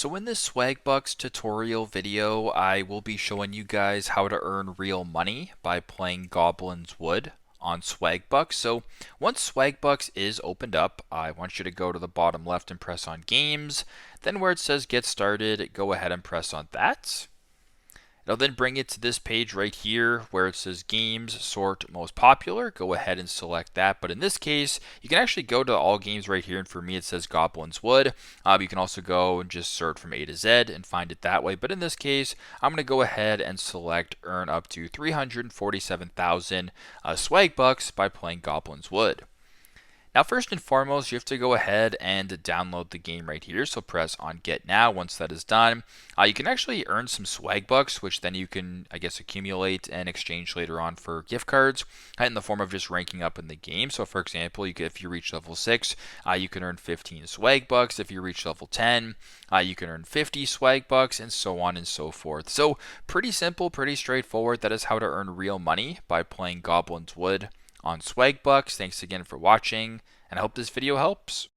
So in this Swagbucks tutorial video, I will be showing you guys how to earn real money by playing Goblins Wood on Swagbucks. So once Swagbucks is opened up, I want you to go to the bottom left and press on Games. Then where it says Get Started, go ahead and press on that. It'll then bring it to this page right here where it says Games, Sort Most Popular. Go ahead and select that. But in this case, you can actually go to all games right here. And for me, it says Goblins Wood. You can also go and just search from A to Z and find it that way. But in this case, I'm going to go ahead and select Earn up to 347,000 swag bucks by playing Goblins Wood. Now, first and foremost, you have to go ahead and download the game right here. So press on Get Now. Once that is done, you can actually earn some swag bucks, which then you can, I guess, accumulate and exchange later on for gift cards in the form of just ranking up in the game. So, for example, if you reach level 6, you can earn 15 swag bucks. If you reach level 10, you can earn 50 swag bucks, and so on and so forth. So, pretty simple, pretty straightforward. That is how to earn real money by playing Goblins Wood on Swagbucks. Thanks again for watching, and I hope this video helps.